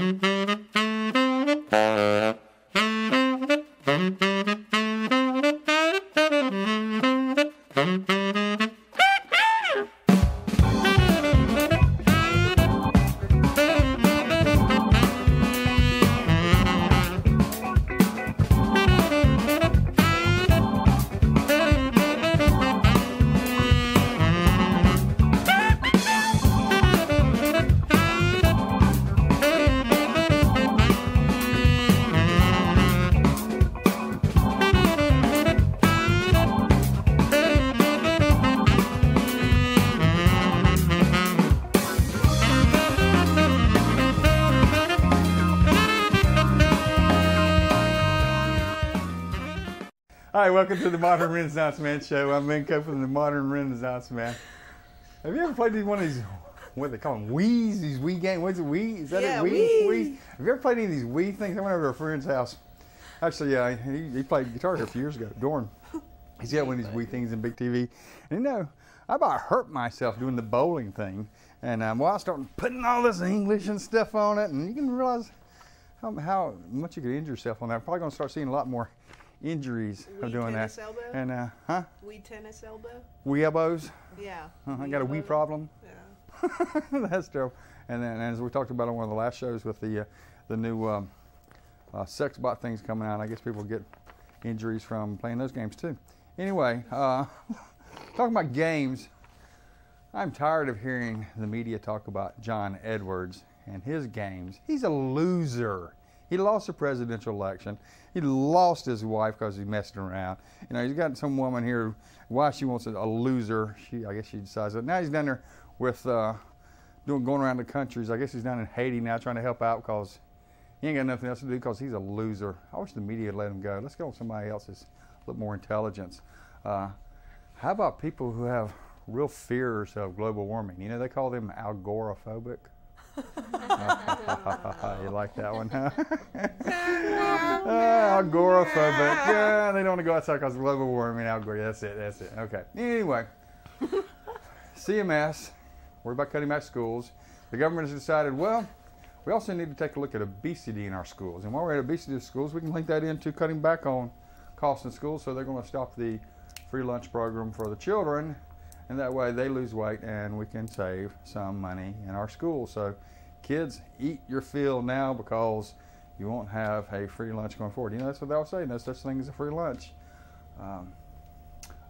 Hi, welcome to the Modern Renaissance Man Show. I'm Ben Cope from the Modern Renaissance Man. Have you ever played one of these, what do they call them, Wii's, these Wii games? What's it, Wii? Is that it, Wii? Have you ever played any of these Wii things? I went over to a friend's house. Actually, he played guitar here a few years ago, Dorn. He's got one of these Wii things in big TV. And you know, I about hurt myself doing the bowling thing. And well, I started putting all this English and stuff on it, and you can realize how much you could injure yourself on that. I'm probably going to start seeing a lot more injuries of doing that. Elbow? And Wii tennis elbow? Wii elbows? Yeah. I got a Wii problem. Yeah. That's terrible. And then, as we talked about on one of the last shows with the new sex bot things coming out, I guess people get injuries from playing those games too. Anyway, talking about games, I'm tired of hearing the media talk about John Edwards and his games. He's a loser. He lost the presidential election. He lost his wife because he's messing around. You know, he's got some woman here. Why she wants a loser? I guess she decides that. Now he's down there with going around the countries. I guess he's down in Haiti now trying to help out because he ain't got nothing else to do because he's a loser. I wish the media would let him go. Let's go with somebody else's a little more intelligence. How about people who have real fears of global warming? You know, they call them agoraphobic. You like that one, huh? Agoraphobic. Yeah, they don't want to go outside because of global warming. That's it. Okay. Anyway, CMS, worried about cutting back schools. The government has decided, well, we also need to take a look at obesity in our schools. And while we're at obesity in schools, we can link that into cutting back on costs in schools. So they're going to stop the free lunch program for the children. And that way they lose weight and we can save some money in our schools. So kids, eat your fill now because you won't have a free lunch going forward. You know, that's what they'll say. No such thing as a free lunch.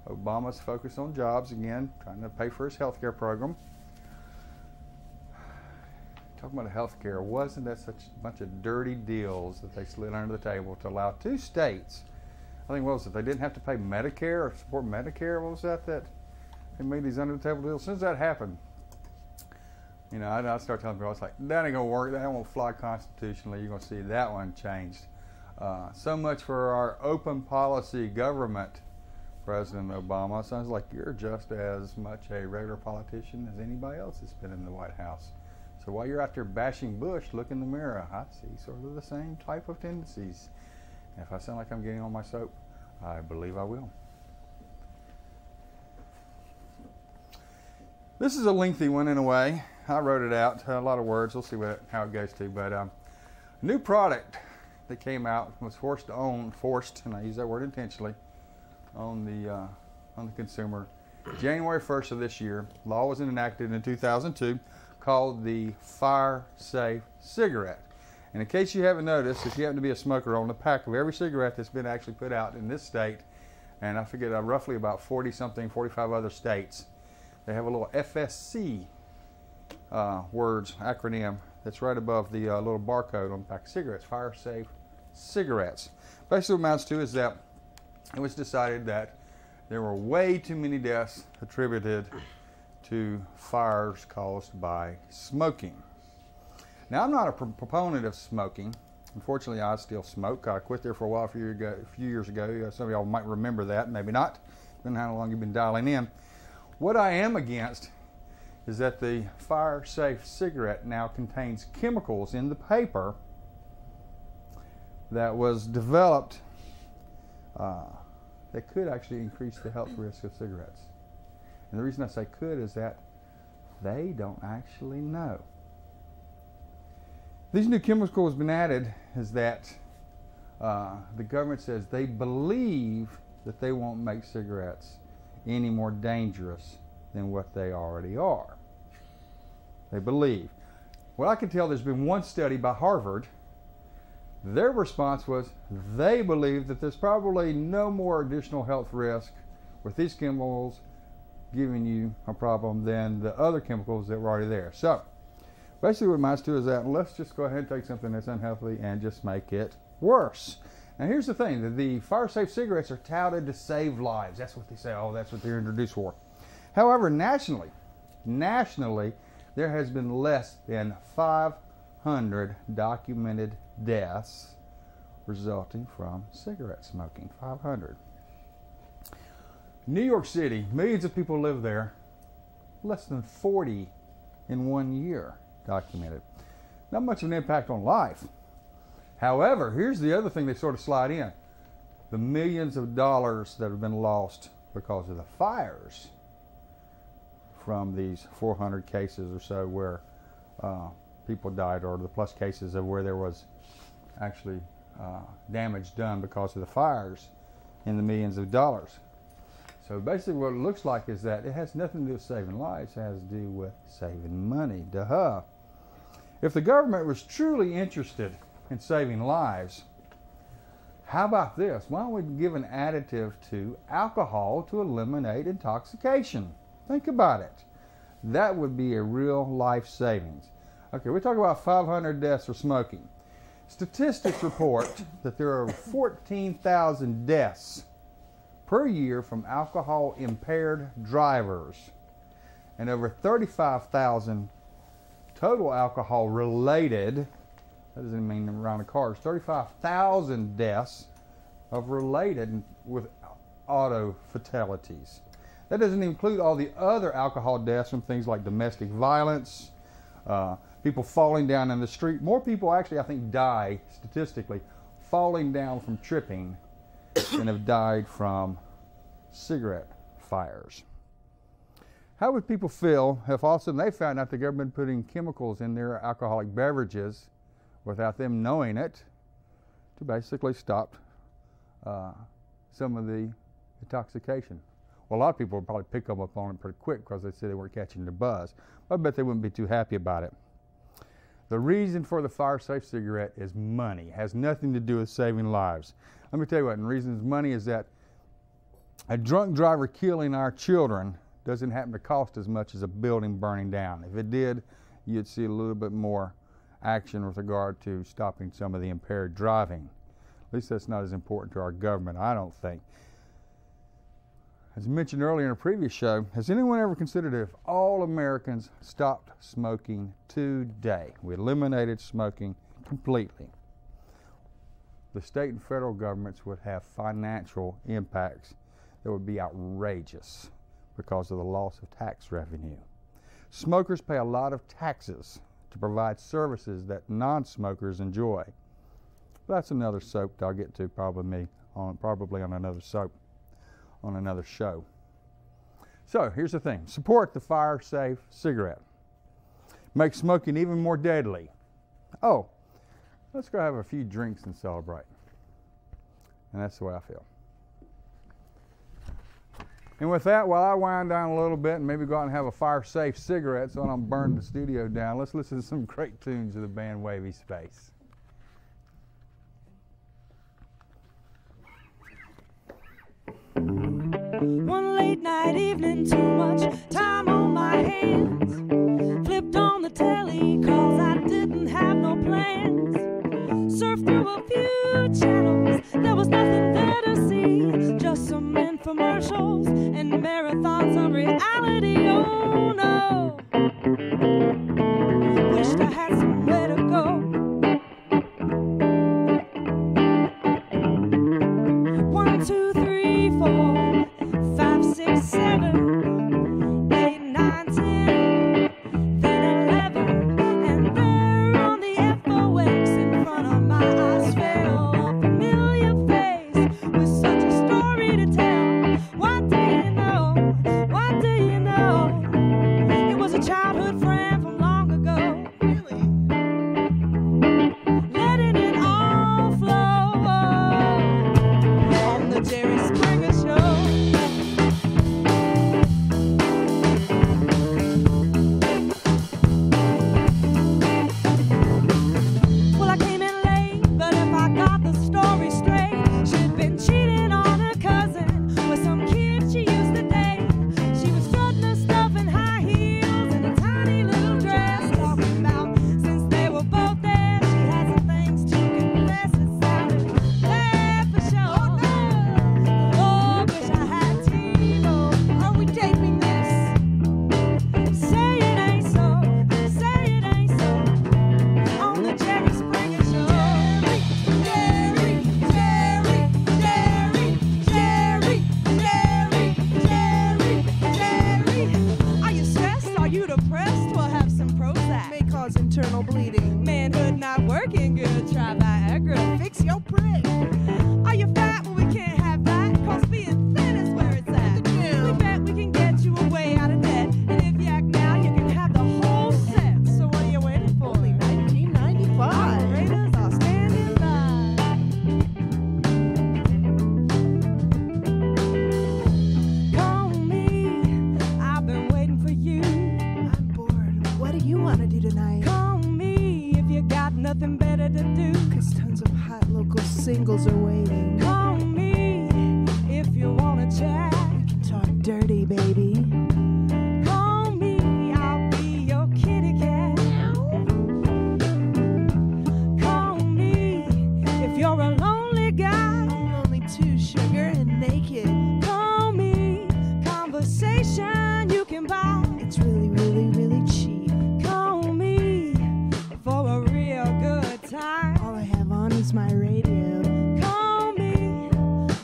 Obama's focused on jobs again, trying to pay for his health care program. Talking about health care, wasn't that such a bunch of dirty deals that they slid under the table to allow 2 states, I think, what was it, they didn't have to pay Medicare or support Medicare? What was that they made these under the table deals? As soon as that happened, you know, I start telling people, I was like, that ain't gonna work, that won't fly constitutionally, you're gonna see that one changed. So much for our open policy government, President Obama. Sounds like you're just as much a regular politician as anybody else that's been in the White House. So while you're out there bashing Bush, look in the mirror. I see sort of the same type of tendencies. And if I sound like I'm getting on my soap, I believe I will. This is a lengthy one in a way. I wrote it out, a lot of words. We'll see how it goes to. But a new product that came out was forced, and I use that word intentionally, on the consumer. January 1st of this year, law was enacted in 2002, called the Fire Safe cigarette. And in case you haven't noticed, if you happen to be a smoker, on the pack of every cigarette that's been actually put out in this state, and I forget roughly about 45 other states, they have a little FSC words acronym that's right above the little barcode on the pack of cigarettes, Fire Safe cigarettes. Basically what it amounts to is that it was decided that there were way too many deaths attributed to fires caused by smoking. Now, I'm not a proponent of smoking. Unfortunately, I still smoke. I quit there for a while a few years ago. Some of y'all might remember that, maybe not, depending on how long you've been dialing in. What I am against is that the Fire Safe cigarette now contains chemicals in the paper that was developed that could actually increase the health risk of cigarettes. And the reason I say could is that they don't actually know. These new chemicals have been added is that the government says they believe that they won't make cigarettes any more dangerous than what they already are. They believe. Well, I can tell there's been one study by Harvard. Their response was they believe that there's probably no more additional health risk with these chemicals giving you a problem than the other chemicals that were already there. So basically what it amounts to is that let's just go ahead and take something that's unhealthy and just make it worse. Now here's the thing, the fire-safe cigarettes are touted to save lives. That's what they say, oh, that's what they're introduced for. However, nationally, there has been less than 500 documented deaths resulting from cigarette smoking. 500. New York City, millions of people live there. Less than 40 in 1 year documented. Not much of an impact on life. However, here's the other thing they sort of slide in. The millions of dollars that have been lost because of the fires from these 400 cases or so where people died, or the plus cases of where there was actually damage done because of the fires in the millions of dollars. So basically what it looks like is that it has nothing to do with saving lives, it has to do with saving money. Duh. If the government was truly interested in saving lives, how about this? Why don't we give an additive to alcohol to eliminate intoxication? Think about it. That would be a real life savings. Okay, we talk about 500 deaths for smoking. Statistics report that there are 14,000 deaths per year from alcohol impaired drivers and over 35,000 total alcohol related, that doesn't mean around the cars, 35,000 deaths of related with auto fatalities. That doesn't include all the other alcohol deaths from things like domestic violence, people falling down in the street. More people actually, I think, die statistically falling down from tripping than have died from cigarette fires. How would people feel if all of a sudden they found out the government putting chemicals in their alcoholic beverages without them knowing it to basically stop some of the intoxication? Well, a lot of people would probably pick up on it pretty quick because they said they weren't catching the buzz. I bet they wouldn't be too happy about it. The reason for the fire-safe cigarette is money. It has nothing to do with saving lives. Let me tell you what, the reason it's money is that a drunk driver killing our children doesn't happen to cost as much as a building burning down. If it did, you'd see a little bit more action with regard to stopping some of the impaired driving. At least that's not as important to our government, I don't think. As mentioned earlier in a previous show, has anyone ever considered if all Americans stopped smoking today? We eliminated smoking completely. The state and federal governments would have financial impacts that would be outrageous because of the loss of tax revenue. Smokers pay a lot of taxes to provide services that non-smokers enjoy. That's another soap that I'll get to probably on another soap on another show. So here's the thing. Support the fire-safe cigarette. Make smoking even more deadly. Oh, let's go have a few drinks and celebrate. And that's the way I feel. And with that, while I wind down a little bit and maybe go out and have a fire-safe cigarette so I don't burn the studio down, let's listen to some great tunes of the band WavySpace. One late night evening, too much time on my hands. Flipped on the telly, cause I didn't have no plans. Surfed through a few channels, there was nothing there to see. Just some infomercials and marathons of reality. Oh no, wished I had somewhere to go. 1, 2, 3, 4, 5, 6, 7, 8, 9, 10, then 11, and there on the FOX in front of my eyes fell a familiar face with such a story to tell. What do you know? What do you know? It was a childhood friend from long ago. Really? you depressed? Well, have some Prozac. May cause internal bleeding. Manhood not working good, try Viagra. Fix your prick. Are you fat? Well, we can't have that, cause being thin is where it's at. The gym. We bet we can get you away out of debt. And if you act now, you can have the whole set. So what are you waiting for? Only $19.95. Operators are standing by. Call me, I've been waiting for you. I'm bored. What do you want to do tonight? Call me if you got nothing better to do. Cause tons of hot local singles are waiting. Call me if you wanna chat. We can talk dirty, baby. Call me, I'll be your kitty cat. Call me if you're a lonely guy. I'm only 2 sugar and naked. Call me, conversation you can buy. It's really, really, really cheap. Call me for a real good time. All I have on is my radio. Call me,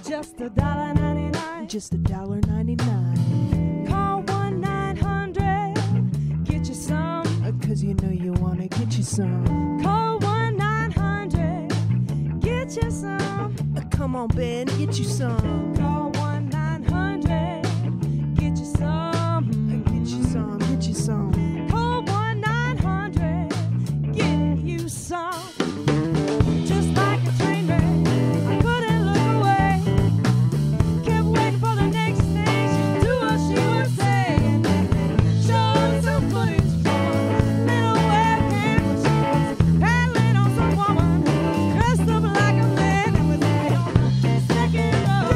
just $1.99. Just $1.99. Call 1-900, get you some. Cause you know you wanna get you some. Call 1-900, get you some. Come on, Ben, get you some. Call 1-900, get you some. Get you some, get you some. Call 1-900, get you some. Just like a train wreck, I couldn't look away. Kept waiting for the next station, do what she would say. And then showed some footage from a little webcam when she was paddling on some woman who dressed up like a man and was there on the second row.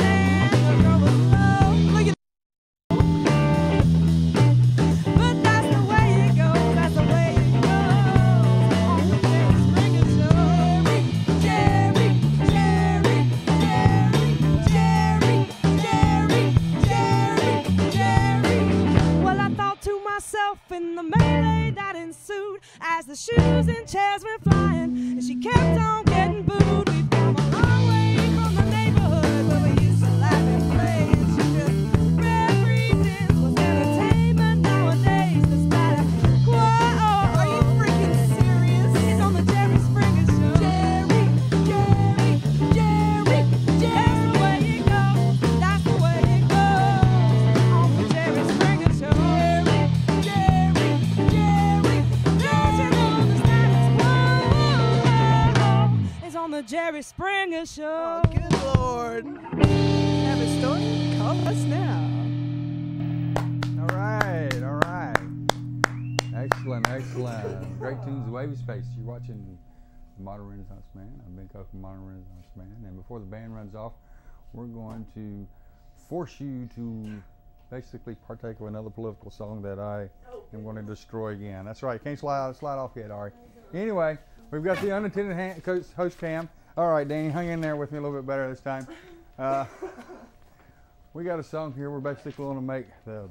And the girl was low. Look at but that's the way it goes, that's the way it goes. On the Jerry Springer Show. Jerry, Jerry, Jerry, Jerry, Jerry, Jerry. Well, I thought to myself in the melee that ensued as the shoes and chairs went flying, and she kept on getting booed. We've come a long way from the neighborhood where we used to laugh and play, and she just represents what's entertainment nowadays. The status quo. Are you freaking serious? It's on the Jerry Springer Show. Jerry, Jerry, Jerry, Jerry. That's the way it goes. That's the way it goes. On the Jerry Springer Show. Jerry, Jerry, Jerry. Don't you know the status quo is on the Jerry Springer Show. Oh, good Lord. Have a story? Call us now. All right, all right. Excellent, excellent. Great tunes, WavySpace. You're watching Modern Renaissance Man. I'm Ben Cook from Modern Renaissance Man. And before the band runs off, we're going to force you to basically partake of another political song that I am going to destroy again. That's right. Can't slide off yet, Ari. Anyway, we've got the unattended host cam. All right, Danny, hang in there with me a little bit better this time. We got a song here. We're basically going to make the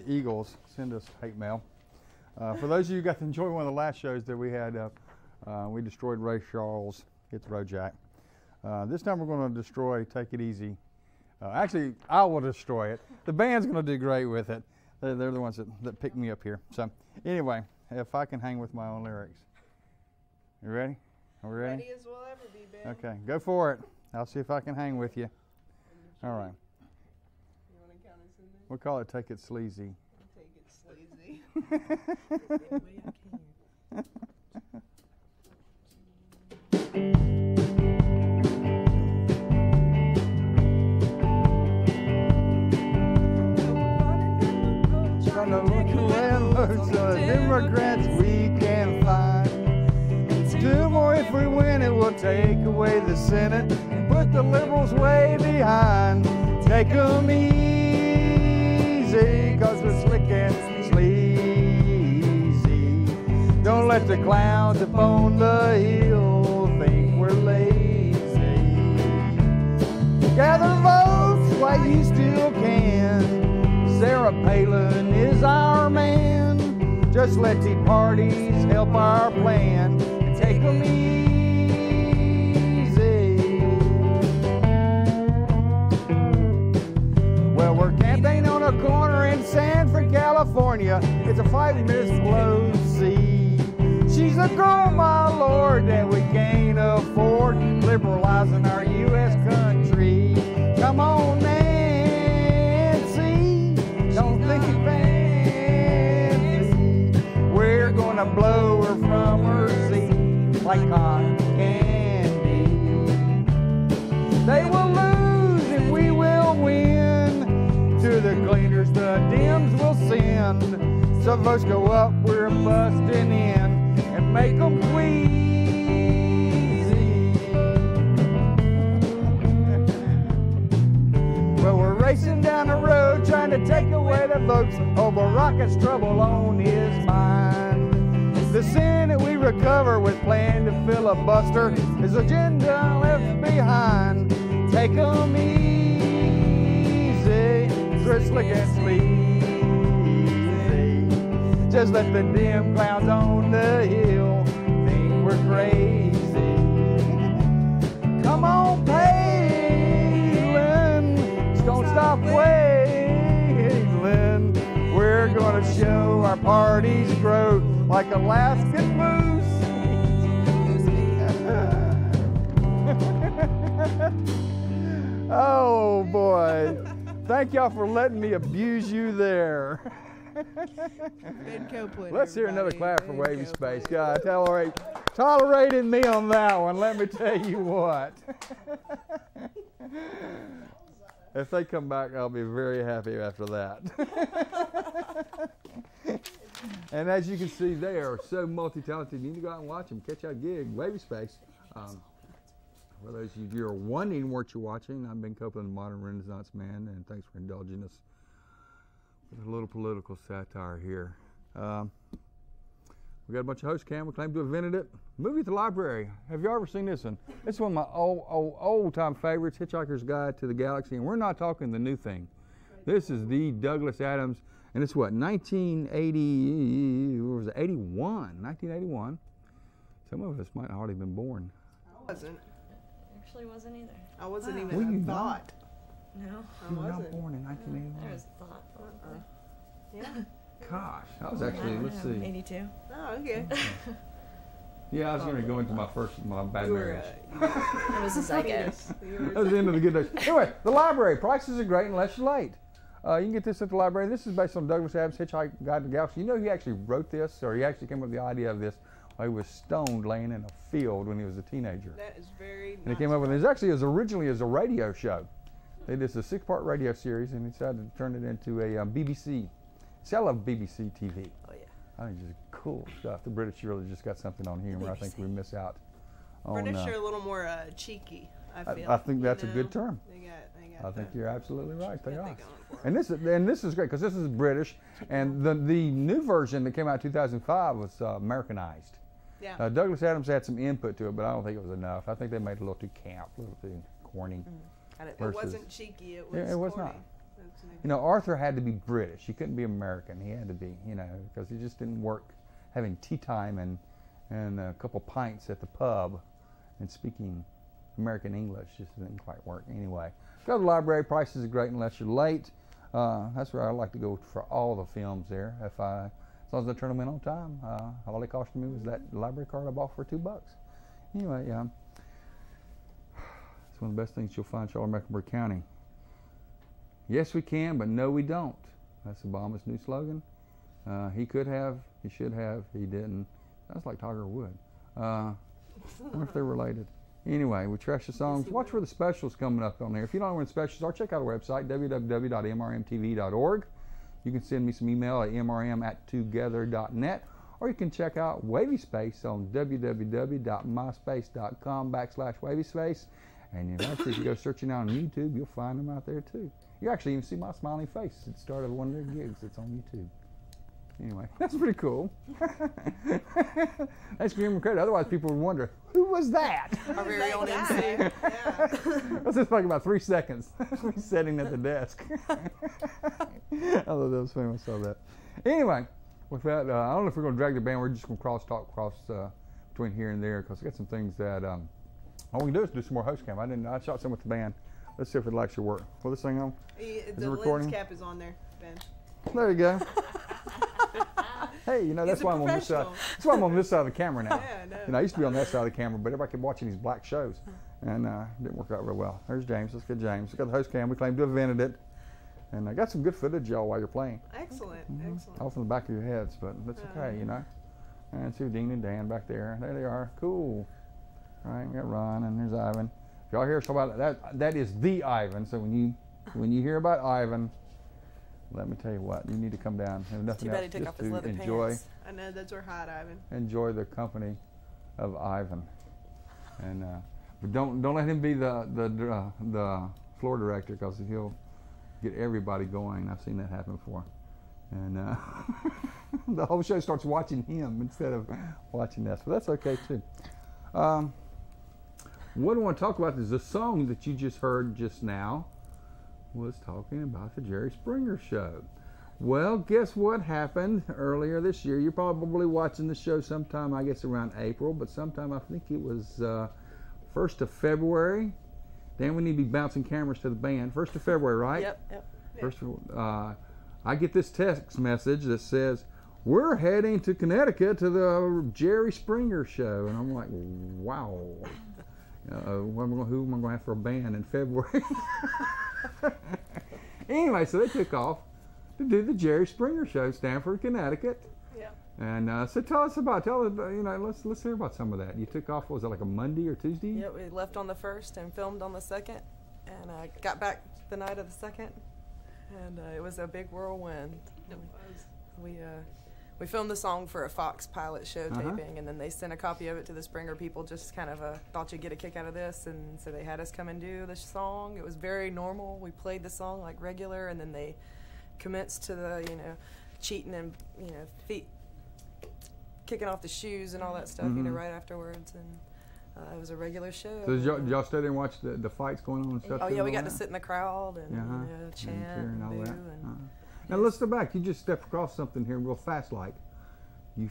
Eagles send us hate mail. For those of you who got to enjoy one of the last shows that we had, we destroyed Ray Charles, Hit the Road Jack. This time we're going to destroy Take It Easy. Actually, I will destroy it. The band's going to do great with it. They're the ones that picked me up here. So anyway, if I can hang with my own lyrics. You ready? Are we ready? Ready as we'll ever be, Ben. Okay, go for it. I'll see if I can hang with you. All right. You want to count us in there? We'll call it Take It Sleazy. Take it sleazy. From the landlords, Democrats we can find. 2 more if we win it, we'll take away the Senate and put the liberals way behind. Take 'em easy, cause we're slick and sleazy. Don't let the clowns upon the hill think we're lazy. Gather votes while you still can. Sarah Palin is our man. Just let the parties help our plan. Take 'em easy. Well, we're campaigning on a corner in San California. It's a 5 minutes below sea. She's a girl, my lord, that we can't afford, liberalizing our U.S. country. Come on, Nancy, don't think it fancy. We're gonna blow her from her seat like cotton candy. They will lose and we will win. To the cleaners, the Dems will send. Some votes go up, we're busting in and make them queasy. Well, we're racing down the road trying to take away the votes. Oh, Barack has trouble on his mind. The Senate we recover with plan to filibuster. His agenda left behind. Take 'em easy, they're slick and sleazy. Just let the dim clouds on the hill think we're crazy. Come on, Palin, just don't stop wailing. We're gonna show our party's growth like Alaskan moose. Oh boy. Thank y'all for letting me abuse you there. Let's hear another clap for WavySpace. God, tolerating me on that one, let me tell you what. If they come back, I'll be very happy after that. And as you can see, they are so multi-talented. You need to go out and watch them. Catch that gig, WavySpace. For those of you who are wondering what you're watching, I'm Ben Copeland, Modern Renaissance Man, and thanks for indulging us with a little political satire here. We got a bunch of host cam. We claim to have invented it. Movie at the Library. Have you ever seen this one? It's one of my old-time favorites, Hitchhiker's Guide to the Galaxy, and we're not talking the new thing. This is the Douglas Adams, and it's what, 1980, what was it, 1981. Some of us might have already been born. I wasn't. Actually wasn't either. I wasn't Were you even a thought. No. You were not born in 1981. There was a thought. Yeah. Gosh, I was actually, let's see. 82. Oh, okay. Yeah, I was going to go into my bad marriage. It was a zeitgeist. That was the end of the good days. Anyway, the library. Prices are great unless you're late. You can get this at the library. This is based on Douglas Adams' Hitchhiker's Guide to the Galaxy. You know he actually wrote this, or he actually came up with the idea of this while he was stoned laying in a field when he was a teenager. That is very And he came up with it. It actually was originally as a radio show. They did a 6-part radio series, and he decided to turn it into a BBC. See, I love BBC TV. Oh, yeah. I think it's just cool stuff. The British really just got something on humor. I think we miss out on. British are a little more cheeky, I feel. I think that's a good term. They got I think you're absolutely right. They are. going for And this is great because this is British, and the new version that came out in 2005 was Americanized. Yeah. Douglas Adams had some input to it, but I don't think it was enough. I think they made it a little too camp, a little too corny. It wasn't cheeky. It was. Yeah, it was corny. not. You know, Arthur had to be British. He couldn't be American. He had to be, you know, because he just didn't work having tea time and a couple pints at the pub and speaking American English just didn't quite work. Anyway, go to the library. Prices are great unless you're late. That's where I like to go for all the films there. As long as I turn them in on time, all it cost me was that library card I bought for $2. Anyway, it's one of the best things you'll find in Charlotte-Mecklenburg County. Yes, we can, but no, we don't. That's Obama's new slogan. He could have, he should have, he didn't. That's like Tiger Wood. I wonder if they're related. Anyway, we trash the songs. Watch for the specials coming up on there. If you don't know when the specials are, check out our website, www.mrmtv.org. You can send me some email at mrm@together.net, or you can check out WavySpace on www.myspace.com/WavySpace. And actually, if you go searching out on YouTube, you'll find them out there too. You actually even see my smiling face at the start of one of their gigs. It's on YouTube. Anyway, that's pretty cool. Thanks for giving me credit. Otherwise, people would wonder, who was that? Our very own MC. Yeah. That was just like about 3 seconds. Me sitting at the desk. I thought that was funny when I saw that. Anyway, with that, I don't know if we're going to drag the band. We're just going to cross between here and there because I got some things that all we can do is do some more host cam. I shot some with the band. Let's see if it'll actually work. Will this thing on? The lens cap is on there, Ben. There you go. Hey, you know, that's He's a why I'm on this side. professional. That's why I'm on this side of the camera now. Yeah, I know. You know, I used to be on that side of the camera, but everybody kept watching these black shows, and it didn't work out real well. There's James. Let's get James. We got the host cam. We claim to have invented it, and I got some good footage, y'all, while you're playing. Excellent, excellent. Off in the back of your heads, but that's okay, you know. And see Dean and Dan back there. There they are. Cool. All right, we got Ron, and there's Ivan. If y'all hear us talk about that, that is the Ivan. So when you hear about Ivan, let me tell you what, you need to come down. If nothing Too bad he else, took just off his to leather enjoy, pants. I know that's where hot, Ivan. enjoy the company of Ivan, and but don't let him be the floor director, because he'll get everybody going. I've seen that happen before, and the whole show starts watching him instead of watching us. But that's okay too. What I want to talk about is the song that you just heard just now was talking about the Jerry Springer Show. Well, guess what happened earlier this year? You're probably watching the show sometime, I guess, around April, but sometime, I think it was 1st of February. Dan, we need to be bouncing cameras to the band. 1st of February, right? Yep. First I get this text message that says, "We're heading to Connecticut to the Jerry Springer Show." And I'm like, wow. Who am I going to have for a band in February? Anyway, so they took off to do the Jerry Springer Show, Stamford, Connecticut. Yeah. And so tell us, you know, let's hear about some of that. You took off, was it like a Monday or Tuesday? Yeah, we left on the 1st and filmed on the 2nd, and got back the night of the 2nd, and it was a big whirlwind. It was. We filmed the song for a Fox pilot show taping, and then they sent a copy of it to the Springer people, just kind of thought you'd get a kick out of this, and so they had us come and do the song. It was very normal. We played the song like regular, and then they commenced to the, you know, cheating and, you know, feet kicking off the shoes and all that stuff, you know, right afterwards, and it was a regular show. So did y'all stay there and watch the fights going on and stuff? Oh yeah, we got that? to sit in the crowd and you know, chant and all boo that. and Now let's go back. You just stepped across something here real fast, like you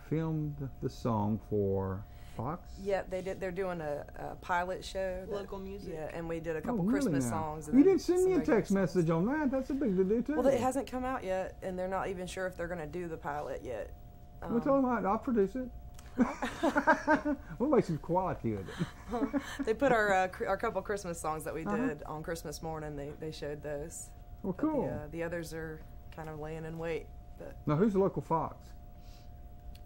filmed the song for Fox. Yeah, they did. They're doing a pilot show. Local music. Yeah, and we did a couple really Christmas now? songs. And You then didn't send some me a regular text songs. message on that. That's a big to do too. Well, it hasn't come out yet, and they're not even sure if they're going to do the pilot yet. Well, tell them I'll produce it. We'll make some quality of it. They put our couple Christmas songs that we did on Christmas morning. They showed those. Well, But cool. the others are kind of laying in wait. But Now, who's the local Fox?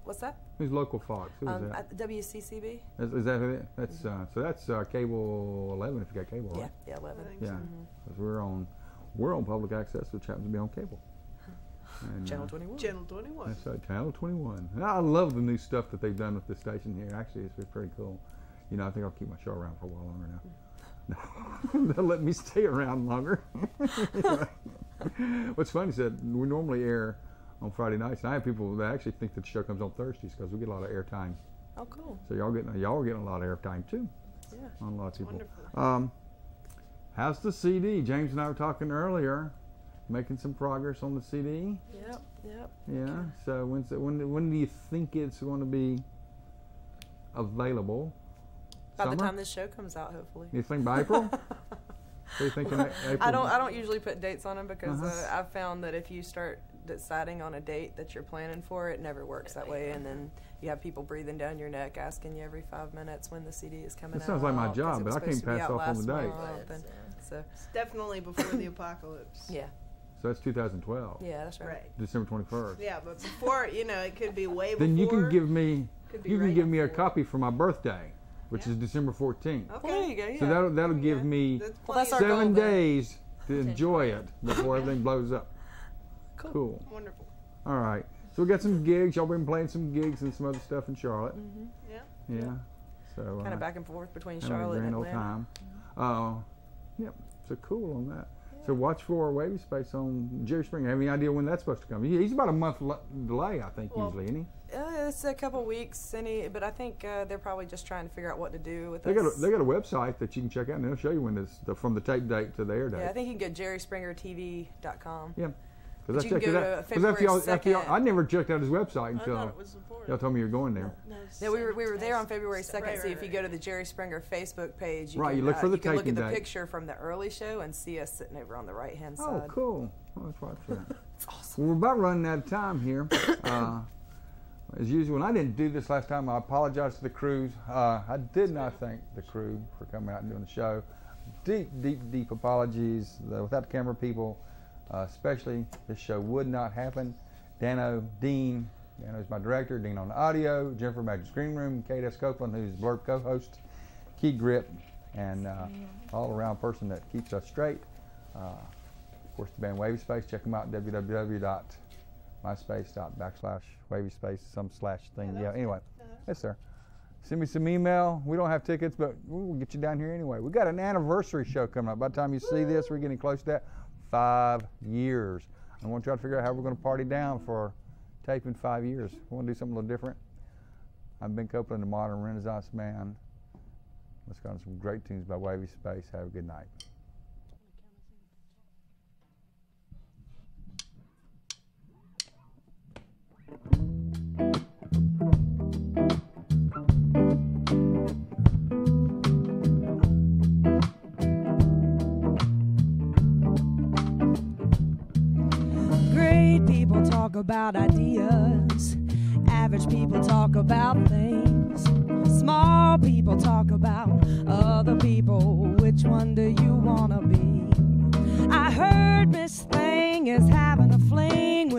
what's that? Who's local Fox? Who's that? At WCCB. Is that who it is? That's so that's cable 11 if you got cable, right? Yeah, 11. I think Yeah, so. 'cause we're on public access, which happens to be on cable. And, Channel 21. Channel 21. That's right, Channel 21. And I love the new stuff that they've done with this station here. Actually, it's been pretty cool. You know, I think I'll keep my show around for a while longer now. They'll let me stay around longer. What's funny is that we normally air on Friday nights, and I have people that actually think that the show comes on Thursdays because we get a lot of airtime. Oh, cool. So y'all are getting a lot of airtime too. Yeah. On a lot of people. Wonderful. How's the CD? James and I were talking earlier, making some progress on the CD. Yep. Yeah. So when do you think it's going to be available? By the Summer? time this show comes out, hopefully. You think by April? So you thinking April? I don't usually put dates on them because I've found that if you start deciding on a date that you're planning for, it never works that way, and then you have people breathing down your neck asking you every 5 minutes when the CD is coming out. That sounds like my 'cause job, it but was I can't supposed to be pass out off on the last date. month, and so It's definitely before the apocalypse. yeah, So that's 2012. yeah, that's right. Right. December 21st. Yeah, but before, you know, it could be way before. Then you can give me Could be you can right give me a before. copy for my birthday, which Yeah. is December 14th. Okay. Well, there you go. Yeah. So that'll give me That's Well, that's plenty our of- 7 goal then. days to enjoy it before everything blows up. Cool. Wonderful. All right. So we got some gigs. Y'all been playing some gigs and some other stuff in Charlotte. Yeah. Yeah. So kind of back and forth between having a Charlotte and grand old Atlanta. time. Yep. So cool on that. So watch for WavySpace on Jerry Springer. Have any idea when that's supposed to come? He's about a month delay, I think, Well, usually, isn't he? It's a couple weeks, but I think they're probably just trying to figure out what to do with They got us. a website that you can check out, and they'll show you when it's from the tape date to the air date. Yeah, I think you can go jerryspringertv.com. Yeah. But Because you I can checked it go out. to 'Cause after February after 2nd. I never checked out his website I until thought it was important. y'all told me you were going there. Yeah, we were there on February 2nd. Right, So if you right, go to the Jerry Springer Facebook page, you Right, can, you look for the you can look at taping the date. picture from the early show and see us sitting over on the right hand Oh, side. cool. Oh, let's watch that. It's awesome. Well, we're about running out of time here. As usual, and I didn't do this last time, I apologize to the crews. I did not thank the crew for coming out and doing the show. Deep, deep, deep apologies. Without the camera people, especially, this show would not happen. Dean is my director, Dean on the audio, Jennifer Magic Screen Room, Kate S. Copeland, who's Blurb co-host, Key Grip, and all-around person that keeps us straight. Of course, the band WavySpace. Check them out, www.myspace.backslash/WavySpace, some slash thing. Yeah, anyway. Yes, sir. Send me some email. We don't have tickets, but we'll get you down here anyway. We got an anniversary show coming up. By the time you see this, we're getting close to that. 5 years. I want to try to figure out how we're going to party down for taping 5 years. We want to do something a little different. I've been Copeland, the modern Renaissance man. Let's go on some great tunes by WavySpace. Have a good night. Great people talk about ideas. Average people talk about things. Small people talk about other people. Which one do you want to be? I heard Miss Thing is having a fling with